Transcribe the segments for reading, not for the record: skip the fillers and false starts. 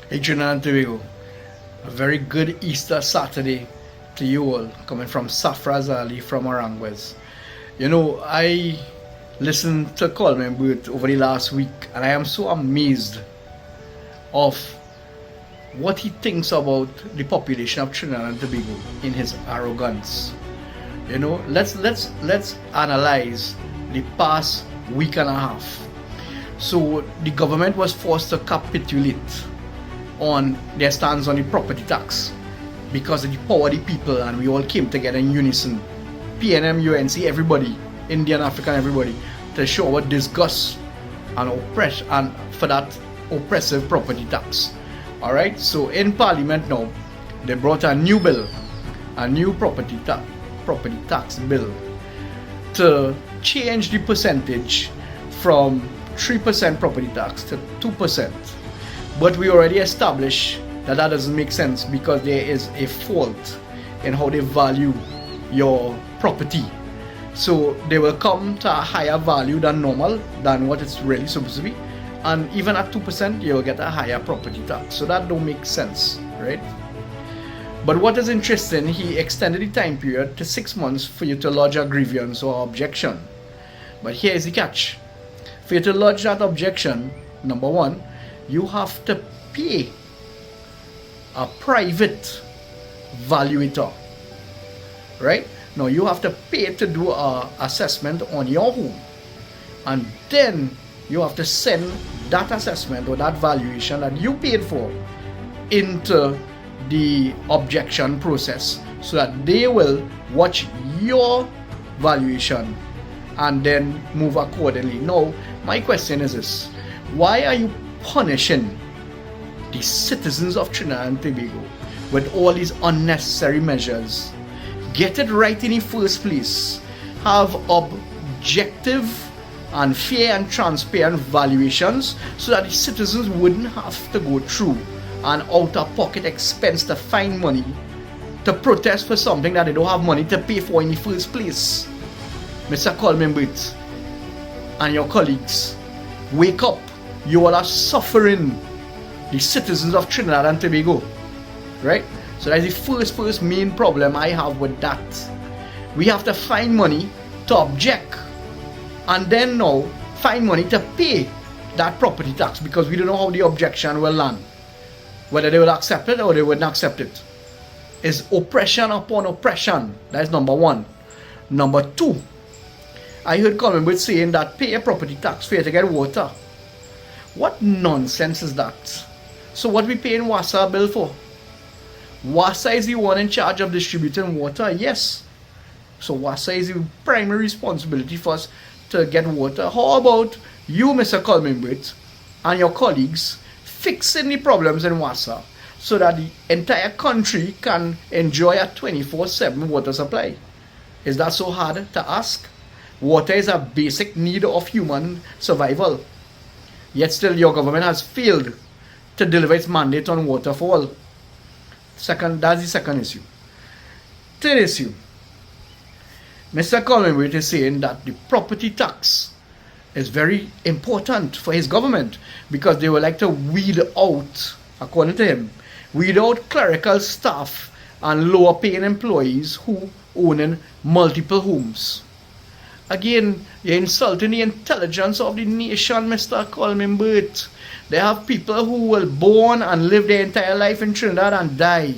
Hey Trinidad and Tobago, a very good Easter Saturday to you all, coming from Safraz Ali from Aranguez. You know, I listened to Coleman Booth over the last week, and I am so amazed of what he thinks about the population of Trinidad and Tobago in his arrogance. You know, let's analyze the past week and a half. So the government was forced to capitulate on their stance on the property tax because of the power of the people, and we all came together in unison, PNM, UNC, everybody, Indian, African, everybody, to show our disgust and for that oppressive property tax. Alright, so in Parliament now, they brought a new bill, a new property tax bill, to change the percentage from 3% property tax to 2%. But we already established that doesn't make sense because there is a fault in how they value your property. So they will come to a higher value than normal, than what it's really supposed to be. And even at 2%, you'll get a higher property tax. So that don't make sense, right? But what is interesting, he extended the time period to 6 months for you to lodge a grievance or objection. But here is the catch. For you to lodge that objection, number one, you have to pay a private valuator, right? Now you have to pay to do an assessment on your home, and then you have to send that assessment or that valuation that you paid for into the objection process so that they will watch your valuation and then move accordingly. Now, my question is this: why are you punishing the citizens of Trinidad and Tobago with all these unnecessary measures? Get it right in the first place. Have objective and fair and transparent valuations so that the citizens wouldn't have to go through an out-of-pocket expense to find money to protest for something that they don't have money to pay for in the first place. Mr. Coleman Booth and your colleagues, wake up. You all are suffering, the citizens of Trinidad and Tobago, right? So that's the first main problem I have with that. We have to find money to object, and then now find money to pay that property tax because we don't know how the objection will land, whether they will accept it or they wouldn't accept it. It's oppression upon oppression. That's number one. Number two, I heard Coleman Booth saying that pay a property tax for you to get water. What nonsense is that? So what we paying WASA bill for? WASA is the one in charge of distributing water, yes. So WASA is the primary responsibility for us to get water. How about you, Mr. Coleman Booth, and your colleagues fixing the problems in WASA so that the entire country can enjoy a 24/7 water supply? Is that so hard to ask? Water is a basic need of human survival. Yet still your government has failed to deliver its mandate on water for all. That's the second issue. Third issue, Mr. Coleman Booth is saying that the property tax is very important for his government because they would like to weed out, according to him, weed out clerical staff and lower paying employees who own multiple homes. Again, you're insulting the intelligence of the nation, Mr. Coleman Booth. They have people who will born and live their entire life in Trinidad and die,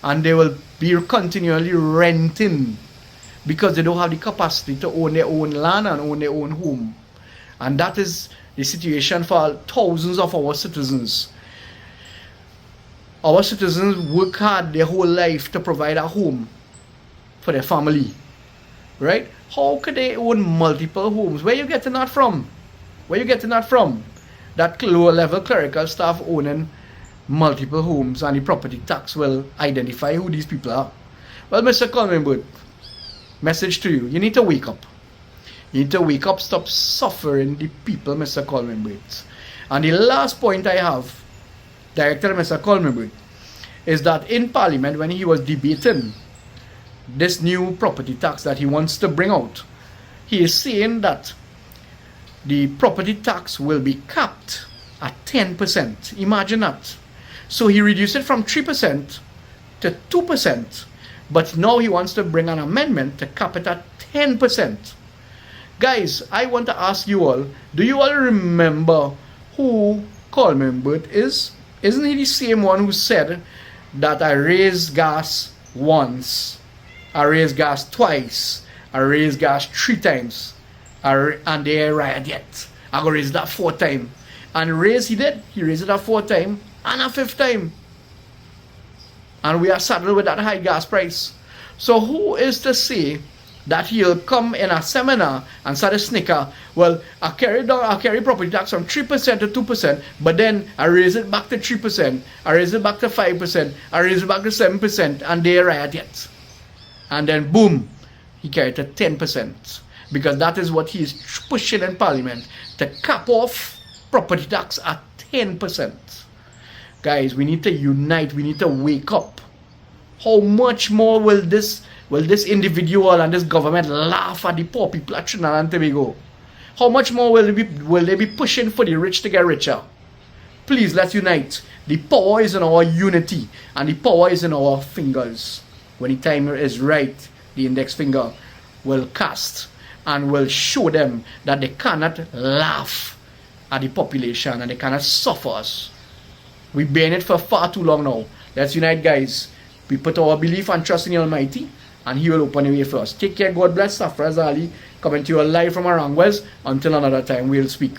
and they will be continually renting because they don't have the capacity to own their own land and own their own home. And that is the situation for thousands of our citizens. Our citizens work hard their whole life to provide a home for their family, right? How could they own multiple homes? Where are you getting that from? Where are you getting that from? That lower level clerical staff owning multiple homes, and the property tax will identify who these people are. Well, Mr. Coleman Booth, message to you: you need to wake up. You need to wake up, stop suffering the people, Mr. Coleman Booth. And the last point I have, Director Mr. Coleman Booth, is that in Parliament, when he was debating this new property tax that he wants to bring out, he is saying that the property tax will be capped at 10%. Imagine that. So he reduced it from 3% to 2. But now he wants to bring an amendment to cap it at 10%. Guys, I want to ask you all, do you all remember who Coleman Burt is? Isn't he the same one who said that I raised gas once, I raised gas twice, I raised gas 3 times, and they riot yet? I go raise that 4 times. And raise he did. He raised it a 4 times and a 5th time. And we are saddled with that high gas price. So who is to say that he'll come in a seminar and start a snicker? Well, I carry property tax from 3% to 2%, but then I raise it back to 3%, I raise it back to 5%, I raise it back to 7%, and they riot yet. And then boom, he carried to 10. Because that is what he is pushing in Parliament, to cap off property tax at 10%. Guys, we need to unite, we need to wake up. How much more will this individual and this government laugh at the poor people at Trinidad and Tobago? How much more will they be pushing for the rich to get richer? Please, let's unite. The power is in our unity, and the power is in our fingers. When the time is right, the index finger will cast and will show them that they cannot laugh at the population and they cannot suffer us. We've been in it for far too long now. Let's unite, guys. We put our belief and trust in the Almighty, and He will open the way for us. Take care. God bless. Safra Ali coming to you live from Arangwes. Until another time, we'll speak.